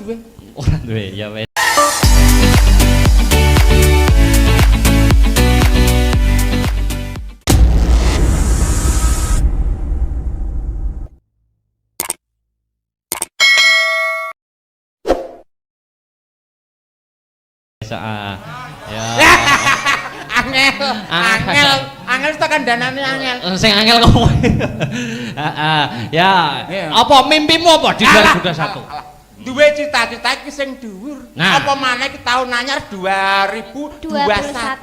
duwe. Ora duwe ya wis. Ya. Angel tekan danane angel. Sing angel kowe. Ya. Apa mimpimu apa di 2021? Duwe cita-cita iki sing dhuwur. Apa maneh iki taun anyar 2021.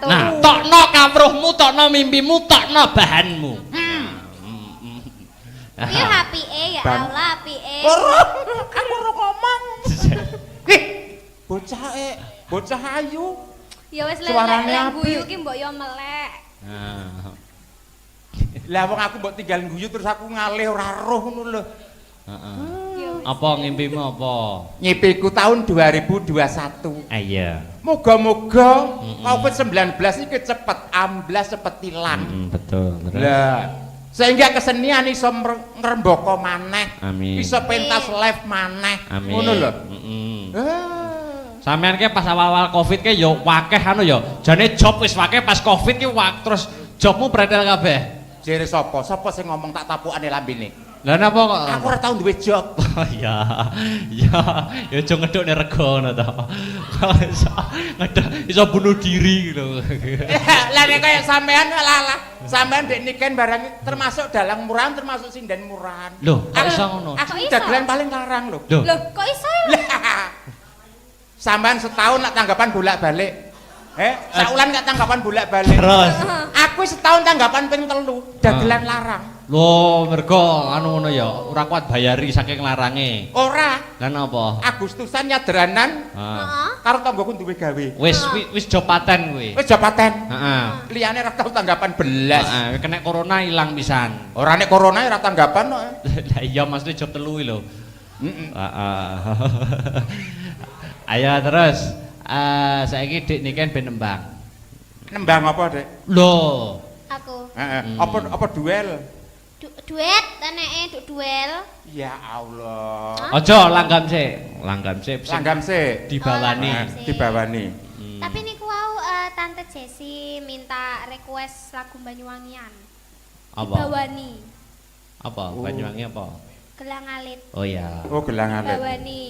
Nah, tokno kawruhmu, tokno mimpimu, tokno bahanmu. Piye apike ya Allah, apike. Aku ora ngomong. Bocah ayu. Ya wis Suarane lek apik. guyu ki mbok yo melek. Lah wong aku mbok tinggal guyu terus aku ngalih ora roh ngono lho. Apa ngimpimu apa? Nyipiku tahun 2021. Iya. Moga-moga Covid-19 iki cepet amblas cepet ilang. Betul. Lah, sehingga kesenian iso ngrembaka maneh. Amin. Iso pentas live maneh. Amin. Ngono lho. Sampeyan ki pas awal-awal Covid ki ya wakeh anu ya. Jane job wis wakeh pas Covid ki terus jobmu pretel kabeh. Jere sapa? Sapa sing ngomong tak tapukane lambene? Lah napa kok? Aku ora tau duwe job. Ya aja ngedukne rego ngono to. Iso bunuh diri lho. Lah nek kaya sampean lah. Sampean dek niken barang termasuk dalang murahan termasuk sinden murahan. Lho, kok iso ngono? Aku dagelan paling larang lho. Lho, kok iso? Sampean setahun nak tanggapan bolak-balik. Saulan gak tanggapan bolak-balik. Terus aku setahun tanggapan ping 3, dagelan larang. Lho, mergo anu ngono ya, ora kuat bayari saking larange. Ora. Lah napa? Agustusan nyadranan. Karo tanggoku duwe gawe. Wis job paten kuwi. Wis job paten. Heeh. Liyane ora tau tanggapan belas. Heeh, kena corona ilang pisan. Ora nek corona ora tanggapan kok. Lah iya maksudnya job 3 lho. Heeh. Ayo terus. Saiki Dik niken ben nembang. Nembang apa, Dek? Aku. Heeh. Apa duel? Duet aneke duel. Ya Allah. Aja langgam sik. Langgam sik. Langgam sik. Dibawani. Dibawani. Tapi niku wau Tante Jessi minta request lagu Banyuwangian. Apa? Dibawani. Apa? Banyuwangi apa? Gelang alit. Oh ya. Oh, gelang alit. Bawani.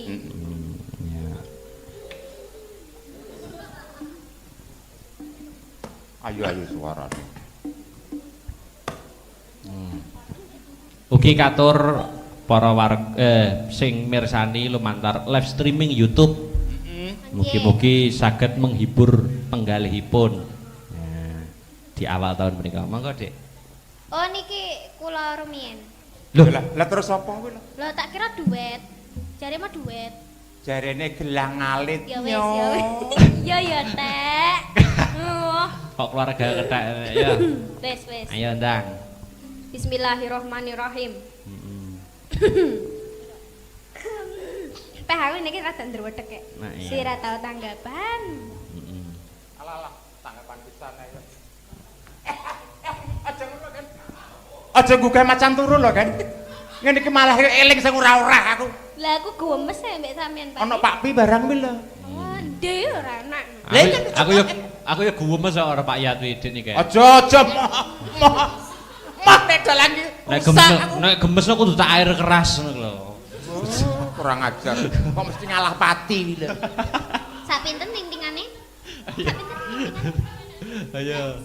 Ayo suarane. Ugi katur para sing mirsani lumantar live streaming YouTube. Mugi-mugi saged menghibur penggalihipun. Di awal tahun menika. Monggo, Dik. Oh niki kula rumiyin. Lho, lah terus apa kuwi lho? Lho tak kira duet. Jare mah duet. Jarene gelang alit. Ya wis ya wis. Ya Tek. Kok keluarga kethek ya. Wis. Ayo ndang. Bismillahirrahmanirrahim. Peh aku niki rada ndruwedhek kek. Sira tau tanggapan. Alah, tanggapan pisan ae. Aja ngono kan. Aja gugah macan turu lho kan. Ngene iki malah eling sing ora-ora aku. Lah aku gemes mbek sampean Pak. Ono Pak Pi barang kuwi lho. Ndhe ora enak. Aku ya gumes kok ora Pak Yati Dik niki. Aja mah nek dalan iki. Nek gemes kudu tak air keras ngono lho. Kurang ajar. Kok mesti ngalah pati iki lho. Sak pinten ting-tingane? Ayo.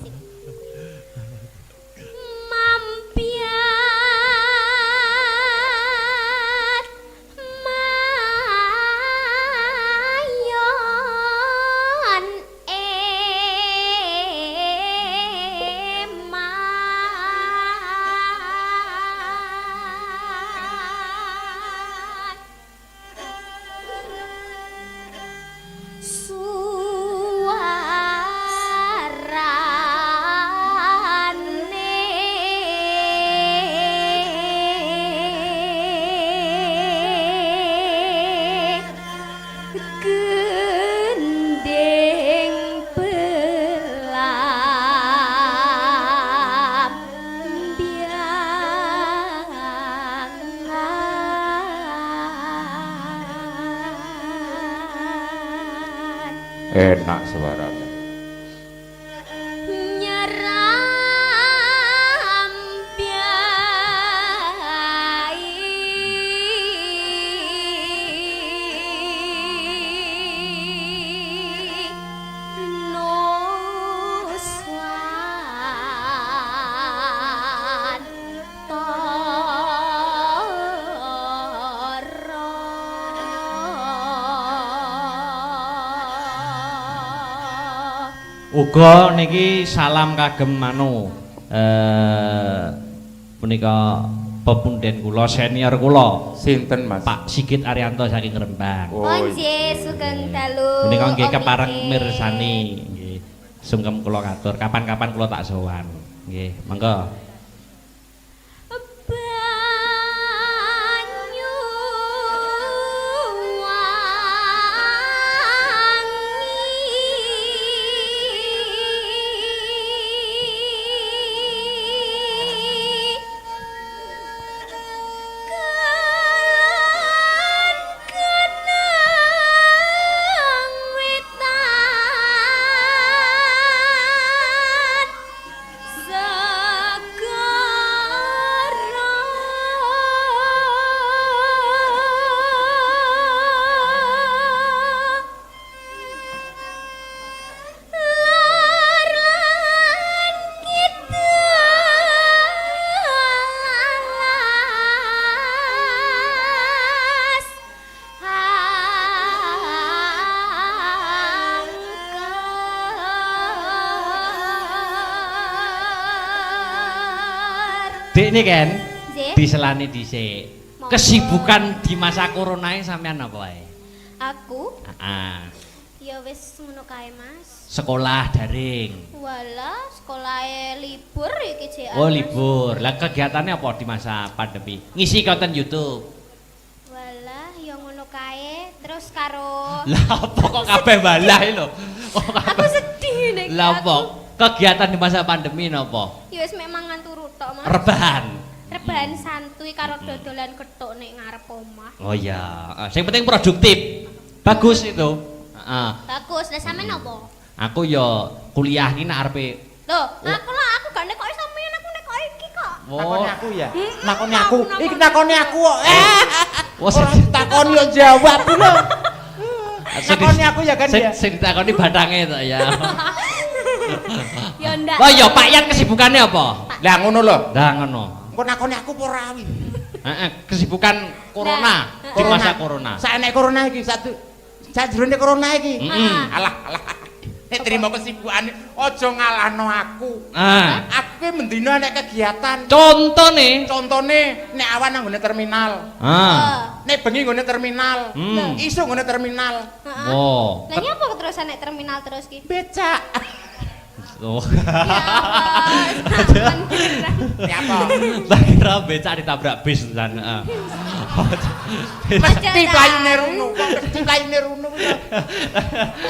Enak suaranya. Uga niki salam kagem anu punika pepunden kula senior kula Sinten Mas? Pak Sigit Arianto saking Rembang. Oh, Onje sugeng dalu. Menika nggih Om kepareng Ike. mirsani nggih. Sungkem kula katur kapan-kapan kula tak sowan. Nggih, monggo. Banyu wangi kenang wetan Dik ini kan Nggih. diselani dhisik. Monggo. Kesibukan di masa corona ini sampean apa wae? Aku Heeh. ya wis ngono kae Mas. Sekolah daring. Walah, sekolahe libur iki jek. Oh, libur. Lah kegiatannya apa di masa pandemi? Ngisi konten YouTube. Walah, ya ngono kae. Terus karo Lah apa kok kabeh balah lho? Kok aku kabeh- sedih nek. Lah apa? Kegiatan di masa pandemi napa? Ya wis mek mangan turu tok Mas. Rebahan. Rebahan santuy karo dodolan kethuk nek ngarep omah. Oh ya, yang penting produktif. Bagus itu. Heeh. Bagus, lah sampean apa? Aku ya kuliah iki nek arepe. Loh, aku gak nekoki sampean, aku nekoki iki kok. Nakoni aku ya. Nakoni Aku, aku. Iki nakoni aku kok. Wah, Ora takoni yo jawab lho. Nakoni aku ya kan ya. Sing ditakoni batangnya to ya. Ya ndak. Wah ya Pak Yan kesibukannya apa? Lah ngono lho. Lah ngono. Engko nakoni aku apa ora wi? Heeh, kesibukan corona Nah, di masa corona. Sak enek corona iki sajrone corona iki. Mm-mm. Alah. Nek trimo kesibukane aja ngalahno aku. Ah, Aku ki mendina nek kegiatan. contohnya. Contone nek awan nang nggone terminal. Ah. Nek bengi nggone terminal. Isu nggone terminal. Heeh. Wow. Lah nyapa terusan nek terminal terus ki? Becak. Oh. Ya apa? Tak kira becak ditabrak bis dan Mesti playune runo, mesti playune runo.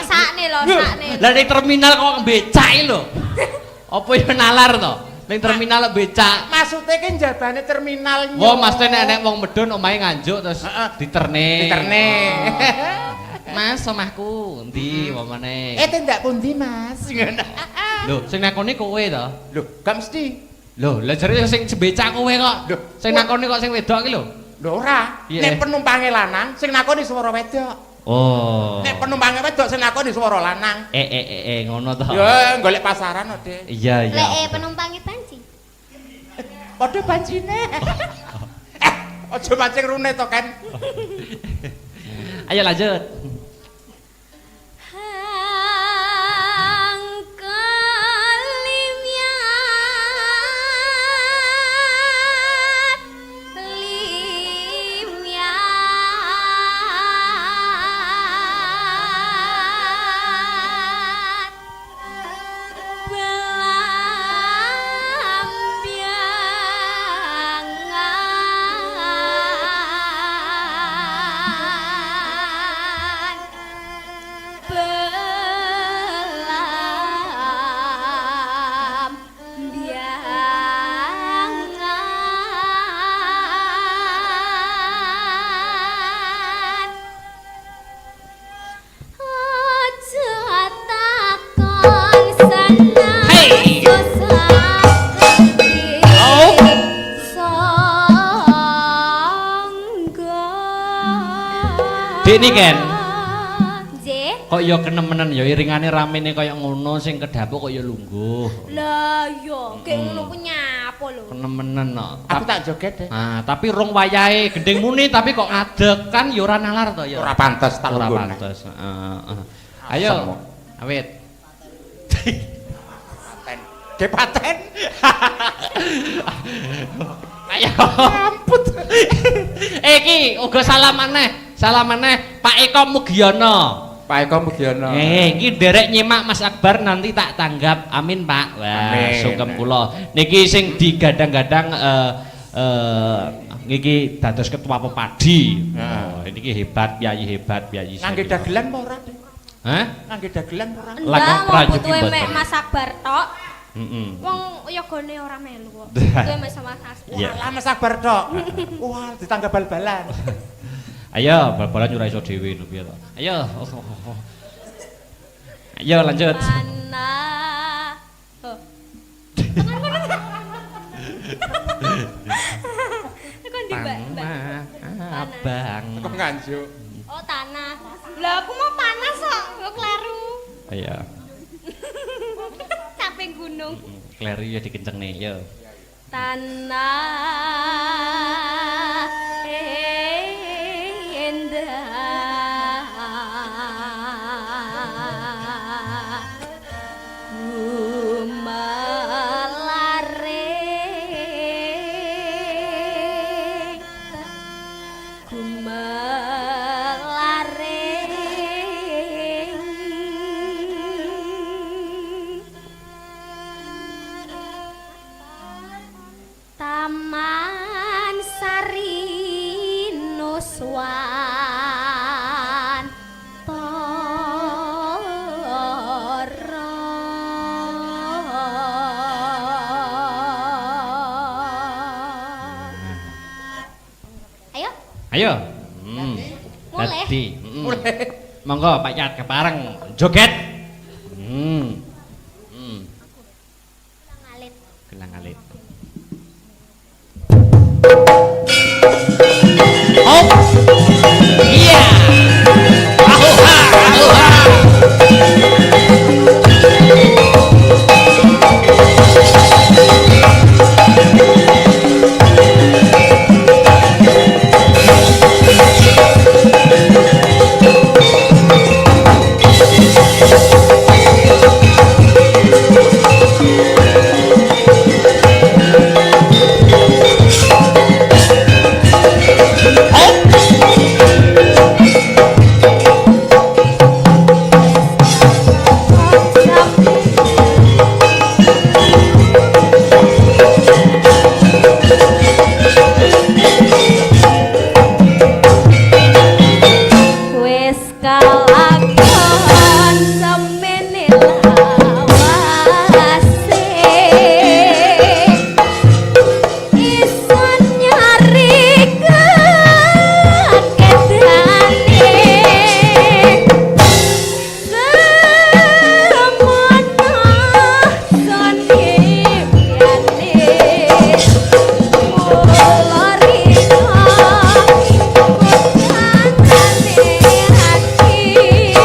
Sakne lho, sakne. Lah ning terminal kok becak iki lho. Apa ya nalar to? Ning terminal becak. Maksudnya kan jabane terminal. Wah, mesti nek wong medun omahe nganjuk terus diterne. Diterne. Mas, omahku endi wamane? Tendak pundi, Mas? Ngono. Lho, sing nakoni kowe to? Lho, gak mesti. Lho, lah jare sing becak kowe kok. Lho, Sing nakoni kok sing wedok iki lho. Lho ora. Iya. Nek penumpange lanang, sing nakoni swara wedok. Oh. Nek penumpange wedok sing nakoni swara lanang. Ngono to. Ya, golek pasaran kok, Dik. Iya, iya. Lek penumpange banci. Padha bancine. Aja mancing rune to, kan. Ayo lanjut. Niken. Nggih. Kok ya kenemenen ya iringane ramene kaya ngono sing kedapuk kok ya lungguh. Lah iya, kayak ngono ku nyapa lho. Kenemenen kok. Aku tak joget deh. Nah, tapi rong wayahe gending muni tapi kok ngadeg kan ya ora nalar to ya. Ora pantes tak Ora lungguh. pantes. Heeh. Ayo. Awit. Paten. Ge paten. Ayo. Ampun. Iki uga salam maneh. Salam maneh Pak Eko Mugiono. Pak Eko Mugiono. Iki derek nyimak Mas Akbar nanti tak tanggap. Amin, Pak. Wah, Amin. sungkem kula. Niki sing digadang-gadang niki dados ketua pepadi. Oh, niki hebat, Piyayi. Ngangge dagelan apa ora? Dek? Hah? Ngangge dagelan apa ora? Lakon Enggak, prajurit butuhe mek mboten. Mas Akbar tok. Heeh. Wong yogane ora melu kok. Butuhe mek sama Mas Akbar. Iya. Lah Mas Akbar tok. Wah, ditangga bal-balan. Ayo, bal-balan ora iso dhewe lho piye to. Ayo. Ayo lanjut. Mana? Oh. Kan di Mbak. Abang. Kok nganjuk. Oh, tanah. Lah aku mau panas kok, kok kleru. Ayo. Capek gunung. Kleru ya dikenceng nih, yo. Tanah endah gumalare Taman Sari Nuswan Ayo, Ayo. Mulai. Dadi. Monggo Pak Yat kepareng joget. ngalit. Gelang alit. Oh. Iya. Ahuha, ahuha. Wes kalakon semene lawase iso nyarikeun kedane semono sondiane mulorika Thank you.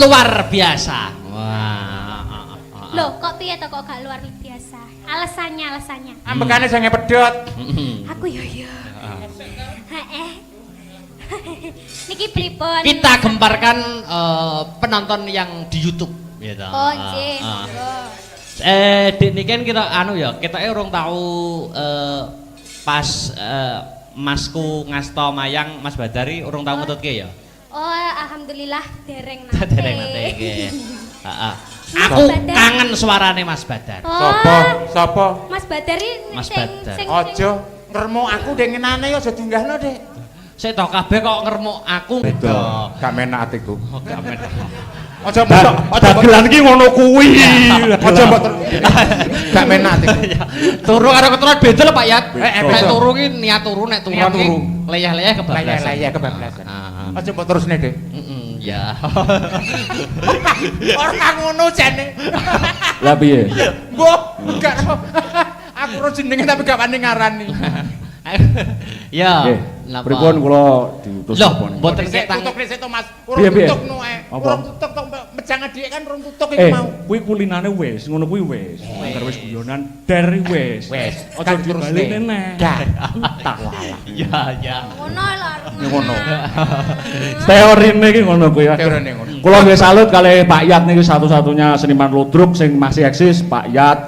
luar biasa. Wah. Loh, kok piye to kok gak luar biasa? Alasannya. Ambekane jange pedhot. Aku yo. Heeh. Niki pripun? Kita gemparkan penonton yang di YouTube gitu. Oh, nggih. Monggo. Dik niki kan kita kita urung tahu pas Masku ngasta mayang Mas Badari urung tahu ngetutke ya. Oh, alhamdulillah dereng nate. Dereng nate nggih. Heeh. Aku kangen suarane Mas Badar. Sapa? Mas Badari Mas Badar. Aja ngremuk aku dengenane aja dinggahno, Dik. Sik to kabeh kok ngremuk aku. Beda. Gak menak atiku. Gak menak. Aja mbok dagelan iki ngono kuwi. aja mbok gak menak atiku. Turu karo keturunan beda lho Pak Yat. Nek turu ki niat turu nek turu ki leyeh-leyeh kebablasan. Leyeh kebablasan. Aja mbok terusne, Dik. Ya. Ora ngono jane. Lah piye? Mbok gak aku ro jenenge tapi gak wani ngarani. Ya. Nggih. Pripun kula diutus Loh, apa niku? mboten kek tutuk dhisik to Mas. Piye, Urung piye? tutuk no ae. Apa? Urung tutuk to mejang adik kan urung tutuk iki mau. Kuwi kulinane wis, ngono kuwi wis. Angger wis guyonan der wis. Wis. Aja dibalik neh. Gak. Tak walah. Ya. Ngono lho. Ngono. Teorine iki ngono kuwi. Teorine ngono. Kula nggih salut kalih Pak Yat niki satu-satunya seniman ludruk sing masih eksis, Pak Yat.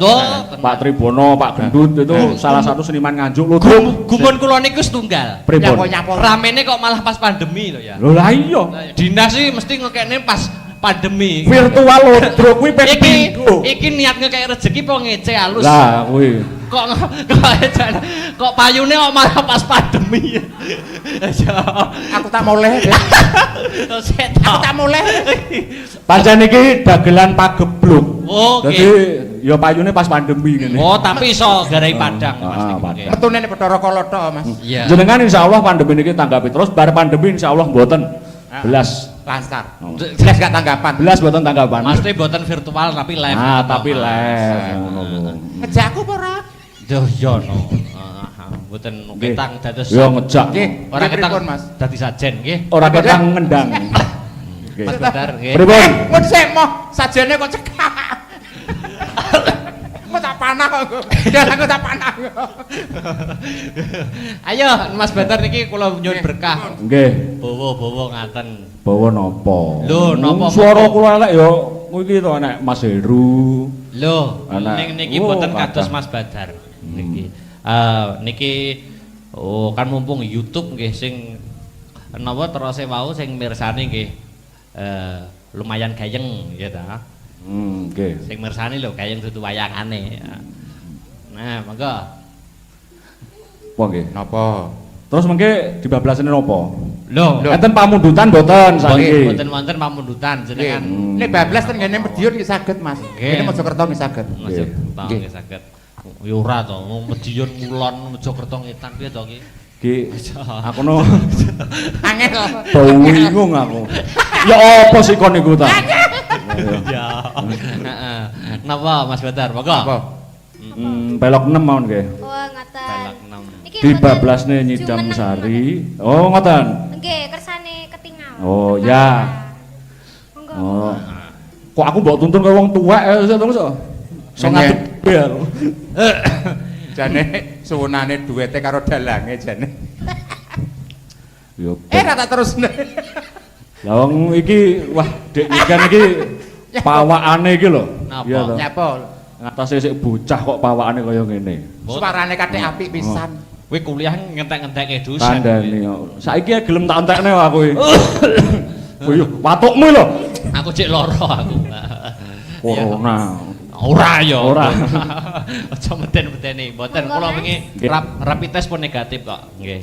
Pak Tribono, Pak Gendut itu salah satu seniman nganjuk ludruk. Gumun kula niku setunggal. Pripun? Nyapa. Ramene kok malah pas pandemi lho ya. Lho lah iya. Dinas sih mesti ngekekne pas pandemi. Virtual ludruk kuwi ping pindho. Iki niat ngekek rezeki apa ngece halus? Lah kuwi. Kok payune kok malah pas pandemi. Aku tak moleh, Dik. Aku tak moleh. Pancen iki dagelan pagebluk. Oke. Dadi ya payune pas pandemi ngene. Oh, tapi iso garai Padang Mas. Padang. Metune nek Bathara Kala tok, Mas. Iya. Jenengan insyaallah pandemi niki tanggapi terus bar pandemi insyaallah mboten belas. Lancar. Jelas gak tanggapan. Belas mboten tanggapan. Mesti boten virtual tapi live. Ah, tapi live ngono lho. Ngejakku apa ora? Duh, yo no. Mboten ketang dados. Yo ngejak. Nggih, Ora nggih, ketang pripun, Mas? dadi sajen nggih. Ora ketang ngendang. Oke. Mas Badar nggih. Pripun? Mun sik moh sajane kok cekak. Kok tak panah kok. Ya aku tak panah. Ayo Mas Badar niki kula nyuwun berkah. Nggih. Bawa-bawa ngaten. Bawa napa? Lho, napa? Swara kula elek ya iki to nek Mas Heru. Lho, Anak. niki Oh, boten kados kathah. Mas Badar. Niki kan mumpung YouTube nggih sing napa terose wau sing mirsani nggih lumayan gayeng ya ta. Nggih. Sing mirsani lho gayeng dudu wayangane. Nah, monggo. Apa nggih? Napa? Terus mengke dibablasane napa? Lho, Enten pamundutan mboten saiki. boten wonten pamundutan jenengan. Nek bablas ten ngene Medion nggih saged, Mas. Ngene Mojokerto nggih saged. Masuk Nggih. nggih saged. Ya ora to, wong Medion Kulon Mojokerto ngetan piye to ki? Ki aku no Angel. bingung aku. Ya apa sih kon niku ta? Ya. Heeh. Napa Mas Badar? Monggo. Apa? Pelok 6 mawon nggih. Oh, ngoten. Balak 6. Niki Dibablasne mboten Nyidam jumeneng Sari. Oh, ngoten. mboten. Nggih, kersane ketingal. Oh, ya. Monggo. Oh. Kok aku mbok tuntun karo wong tuwek to so. So ngadep ya. Jane suwunane duwete karo dalange jane. Yo. Ra tak terusne. Lah wong iki wah Dek Niken iki pawakane iki lho. Napa? Iya to. Nyapa? Ngatasi sik bocah kok pawakane kaya ngene. Suarane kathek apik pisan. Kowe kuliah ngentek-ngentekke dosen. Kandhane kok. Saiki gelem tak entekne aku iki. Oh yo, watukmu lho. Aku cek loro aku. Corona. Ora ya. Ora. Aja meden-medeni. Mboten Monggo, kula Mas. wingi Nggih. rapid test pun negatif kok. Nggih.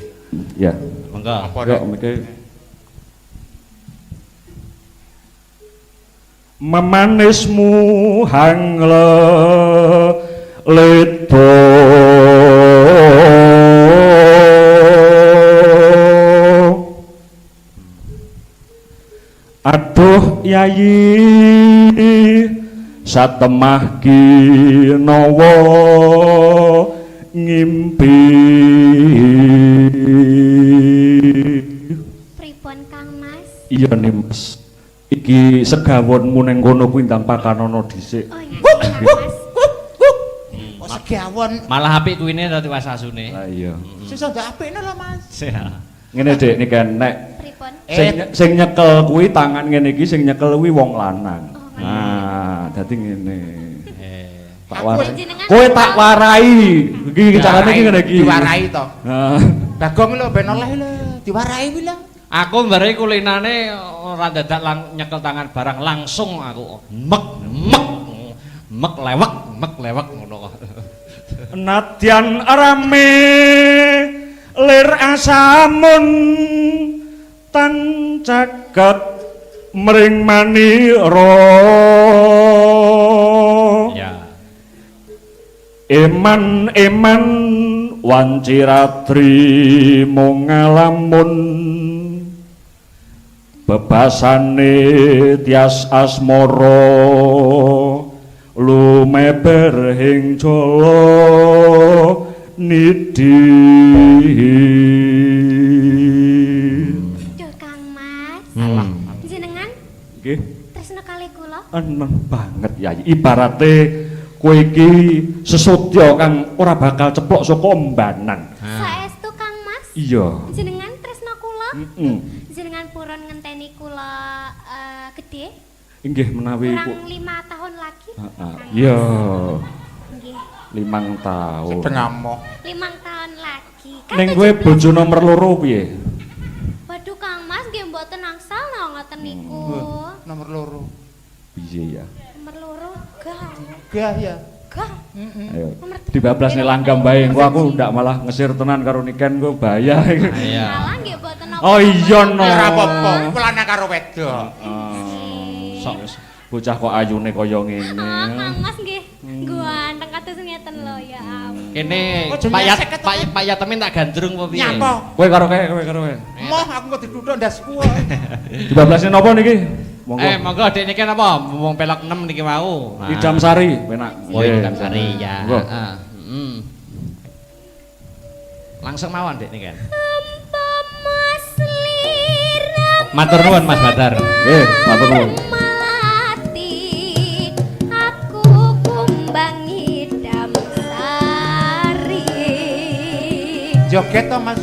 Ya. Monggo. Apa Yo rek? miki memanismu hangle leto aduh yayi satemah kinawa ngimpi Pripun Kang Mas? iya nih mas iki iki segawonmu ning kono kuwi ndang pakanono dhisik. Oh iya, Mas. Kok segawon. Malah apik kuwine dadi wasasune. Lah iya. Sisa ndak apikne lho, Mas. Ngene Dik niken nek Pripun? sing nyekel kuwi tangan ngene iki sing nyekel kuwi wong lanang. Oh, Nah, dadi ngene. Tak Aku warai. jenengan Kowe tak warai. Iki carane iki ngene iki. Diwarai to. Heeh. Bagong lho ben oleh lho, diwarai kuwi lho. Aku mbare kulinane ora dadak nyekel tangan barang langsung aku mek lewek ngono kok. Nadyan rame lir asamun tan caket mring manira. Ya. Eman wanciratri mung ngalamun bebasane tias asmara lumeber ing jala nidi. Duh, Kang Mas. Jenengan Nggih, tresno kalih kula? enem banget Yayi. Ibarate kowe iki sesotya kang ora bakal ceplok saka embanan. Saestu Kang Mas. Iya. Jenengan tresno kula? Heeh. Jenengan purun ngenteni kula gede? Inggih menawi Kurang 5 tahun lagi? Heeh. Iya. Nggih. 5 tahun. Pengamoh. 5 tahun lagi. Kan Ning kowe 17. bojo nomor loro piye? Waduh Kang Mas, nggih mboten angsal ngoten niku. Nomor loro. Piye ya? Nomor loro gah. Gah ya. Gah. Ayo. Nomor Dibablas nih langgam bae, engko aku ndak malah ngesir tenan karo Niken kok bahaya. Iya. Malah nggih mboten Oh iya no. Ora apa-apa, pelana karo wedok. Sok Bocah kok ayune kaya ngene. Kang Mas nggih ganteng kados ngeten lho ya ampun. Kene Oh, jenenge Pak Yat, seket, Pak Yatemin tak gandrung apa piye? Nyapa? Kowe karo kowe. Moh aku kok dituthuk ndasku. Dibablasne napa niki? Monggo. Monggo Dek niki napa? Wong pelok 6 niki mau. Idam Sari, penak. Oh, Idam Sari ya. Monggo. Heeh. Langsung mawon Dek niki kan. Mas liram Matur nuwun Mas Badar. Nggih, matur nuwun. melati aku kumbang Idam Sari. Joget to, Mas.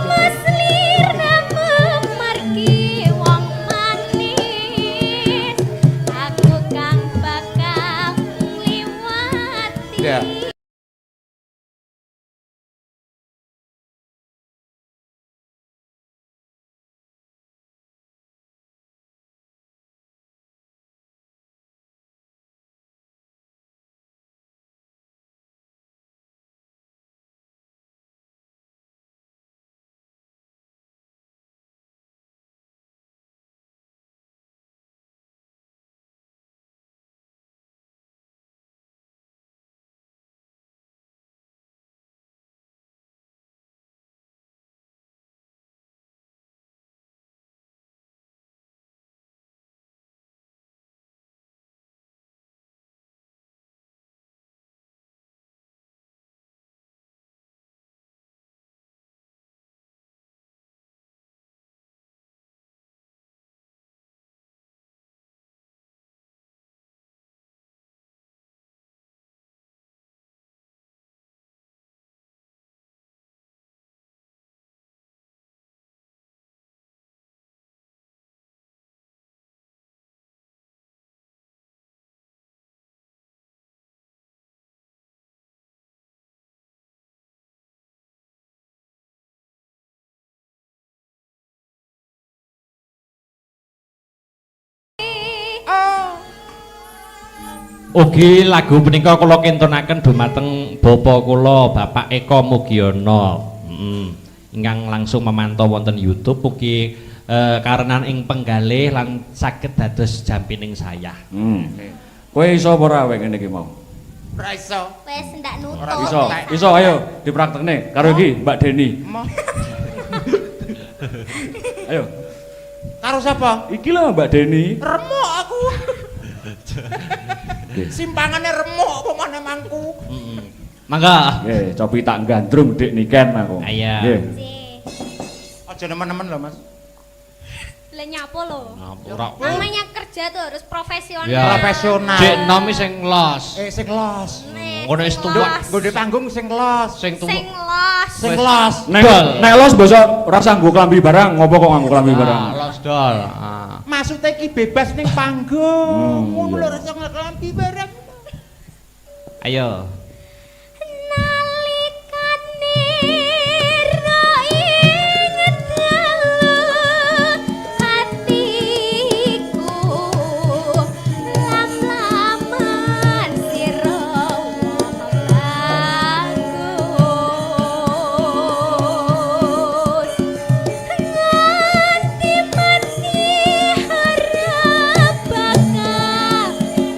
Mas liram margi wong manis aku kang bakal ngliwati. Ya. Ugi lagu punika kula kintunaken dumateng bapa kula Bapak Eko Mugiono. Ingkang langsung memantau wonten YouTube ugi karenan ing penggalih lan saged dados jampining saya. Kowe iso apa ora awake ngene iki mau? Ora iso. Wes ndak nutup. Ora Iso. Iso ayo dipraktekne karo iki Mbak Deni. Moh. Ayo. Karo sapa? Iki lho Mbak Deni. Remuk aku. Simpangane remuk apa maneh mangku. Mangga. Nggih, cobi tak gandrung Dik Niken aku. Iya. Nggih. Nggih. Aja nemen-nemen lho, Mas. Lah nyapo lho. Ora. Namanya kerja tuh harus profesional. Ya. Profesional. Cek nomi sing los. Sing los. Ngono wis tuwa. Nggo panggung sing los. Sing tuwa. Sing los. Sing los. Nek los basa ora usah nggo klambi barang, ngopo kok nganggo klambi barang? Los dol. Maksudnya iki bebas ning panggung. Ngono lho iya. rasa nglambi bareng. Ayo. Nalikane ra inget hatiku lam-laman sira bagus nganti mati harap bakal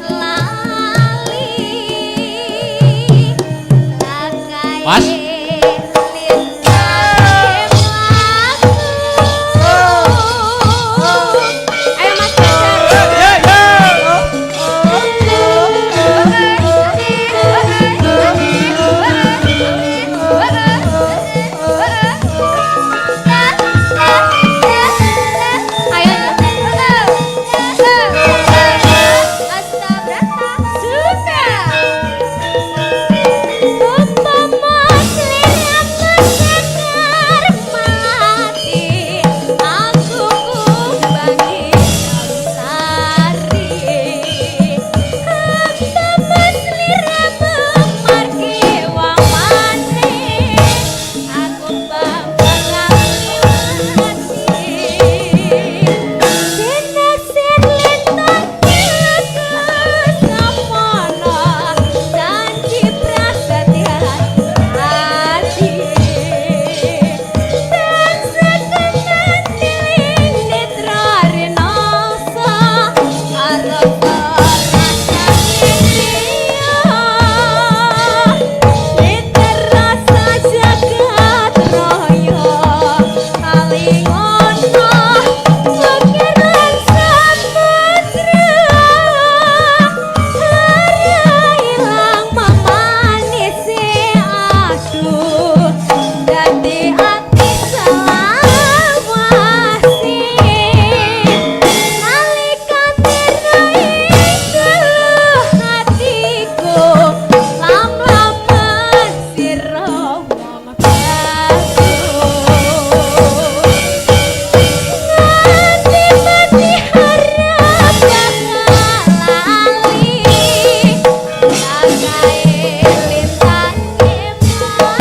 lali Mas? Ayo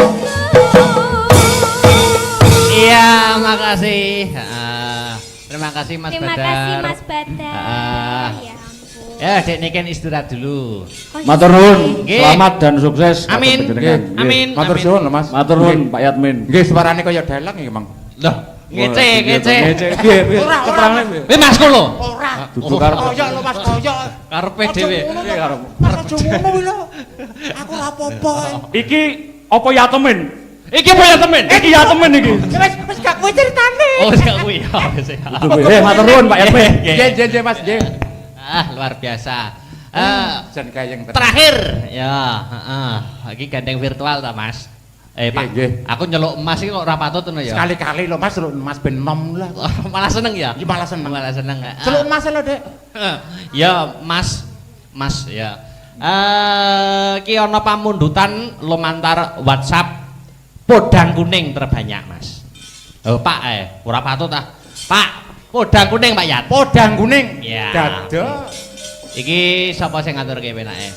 Mas Badar. Makasih. Terima kasih Mas Terima Badar. kasih Mas Badar. Ya ampun. Ya, Dek Niken istirahat dulu. Matur nuwun, Nggih. selamat dan sukses. Amin. atas panjenengan. Nggih. Amin. Matur Amin. suwun lho Mas. Matur nuwun Pak Yatmin. Nggih suarane kaya dalang iki, Mang. Loh, ngece. Ngece. Nggih, nggih. Ora, ora. Keterangane piye? Wis Mas lho. Ora. Dudu karo Koyok lho Mas, koyok. Karepe dhewe. Nggih karo. Mas aja ngono kuwi lho. Aku ora apa-apa. Iki apa Yatmin? Iki apa ya temen? Iki Yatmin iki. Wis gak kuwi ceritane. Oh, wis gak kuwi. Ya, wis. Dudu kuwi. Matur nuwun Pak Yatmin. Nggih, Mas, nggih. Luar biasa. Jan kayeng tenan. Terakhir, ya, iki gandeng virtual ta, Mas? Pak, Nggih. aku nyeluk emas iki kok ora patut ngono ya. Sekali-kali lho Mas, celuk Mas ben nom lah. Malah seneng ya? Iya malah seneng. Malah seneng. Celuk Mas lho, Dek. Ya, Mas ya. Ki ana pamundutan lumantar WhatsApp podang kuning terbanyak, Mas. Oh, Pak, ora patut ah. Pak, podang kuning, Pak Yat. Podang kuning. Ya. Dadah. Iki sapa sing ngaturke penake?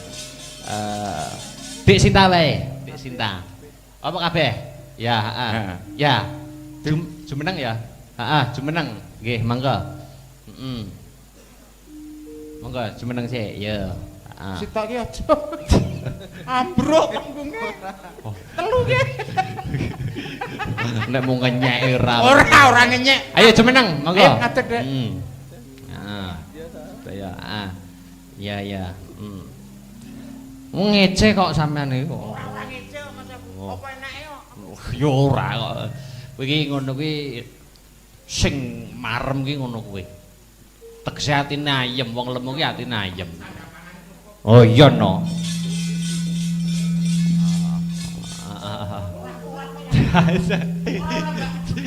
Dik Sinta wae, Dik Sinta. Apa kabeh? Ya, heeh. Ya. Jumeneng ya? Heeh, jumeneng. Nggih, mangga. Heeh. Mangga jumeneng sik, ya. Heeh. Sitok iki aja. Ambruk panggunge. Telu ki. Nek mau ngenyek ora. Ora ngenyek. Ayo jumeneng, mangga. Ngadeg, Dek. Heeh. Ya, heeh. Iya, iya. Ngece kok sampean iki kok. Ora ngece Mas aku. Apa enake kok? Ya ora kok. Kowe iki ngono kuwi sing marem ki ngono kuwi. Tegese atine ayem, wong lemu ki atine ayem. Oh iya no.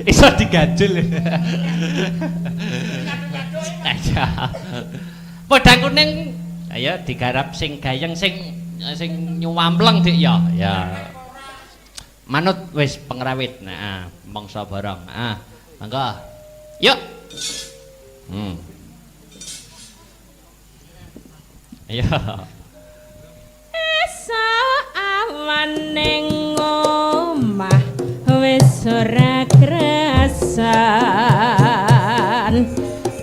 Iso digajul. Ya. Podang kuning ayo digarap sing gayeng sing nyuwampleng Dik ya. Ya. Manut wis pengrawit. Nah, mangsa barang. Mangga. Yuk. Ayo. Esuk awan ning omah wis ora krasan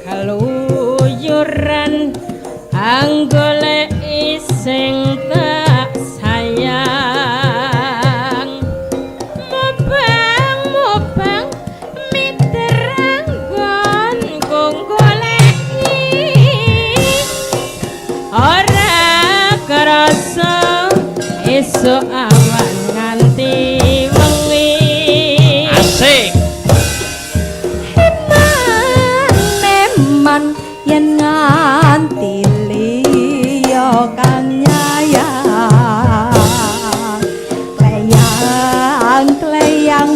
kaluyuran anggolek sing tak sayang mubang miterang gon goleki ora kerasa esuk awan nganti wengi Asik. Meman yen nganti liya kang nyayang kleyang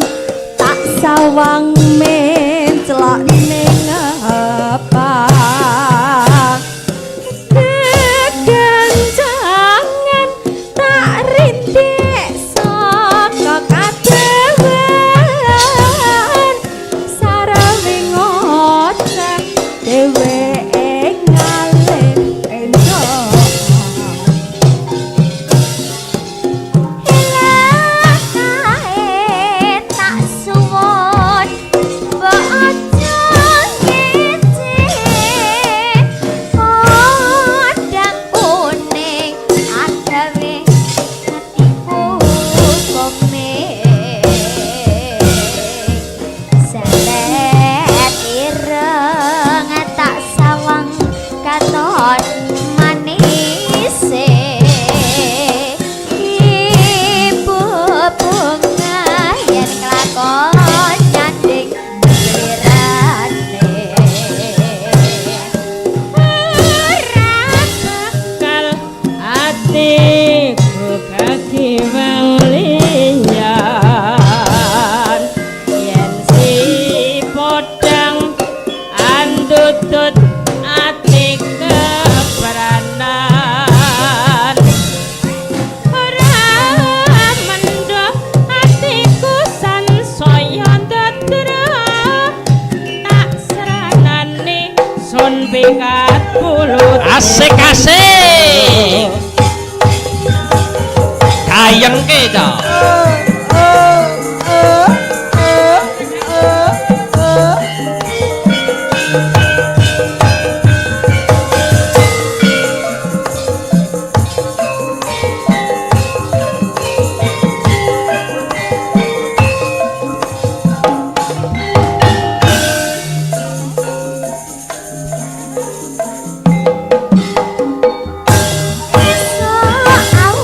tak sawang menclok ning apa kegancangan tak rintik saka kadewan sarawe ngoceh dheweke ngalih entuk tak suwon bojo ngece podang kuning agawe ngetipu komeng selet ireng tak sawang katon manise ibu bunga yen kelakon nyanding lirane ora bakal atiku kaki liyan yen si podang andutut ati keperanan ora mendho atiku sansaya ndedra tak seranane sun pikat bulut Asik. Gayeng ke to.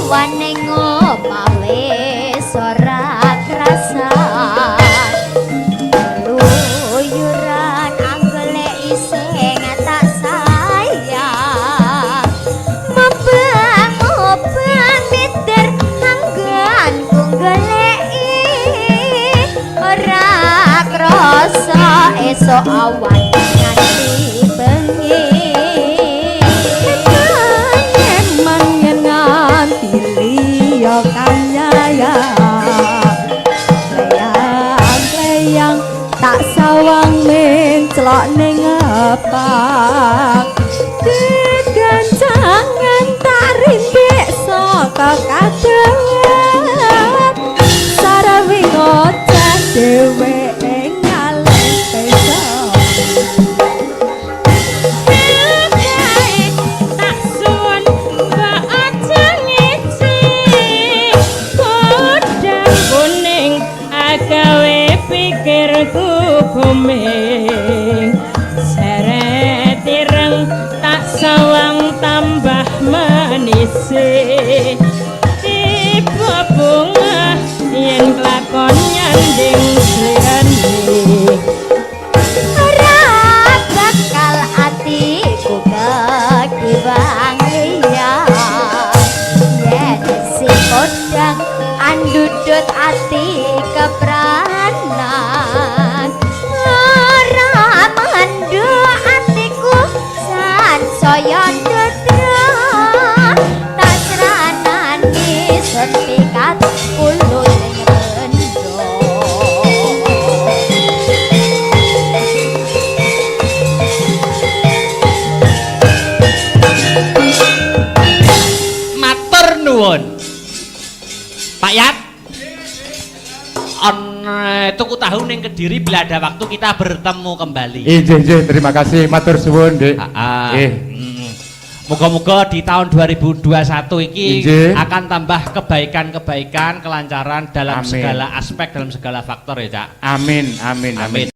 Awan ning omah wis ora krasan luyuran anggolek sing tak sayang mubang miter anggan goleki ora krasa esuk awan nganti bengi manyen nganti liya kang nyayang kleyang tak sawang menclok ning apa kegancangan tak rintik saka kadewan sarawi ngoceh dheweke ngalih besok tak suwun bojo ngece podang kuning agawe pikirku kuming seret ireng tak sawang tambah manise ibu bunga yen kelakon nyanding tuku tahu ning Kediri bila ada waktu kita bertemu kembali. Injih, terima kasih, matur suwun, Dik. Moga-moga di tahun 2021 iki Injih. akan tambah kebaikan-kebaikan, kelancaran dalam Amin. segala aspek, dalam segala faktor ya, Cak. Amin, amin, amin. Amin.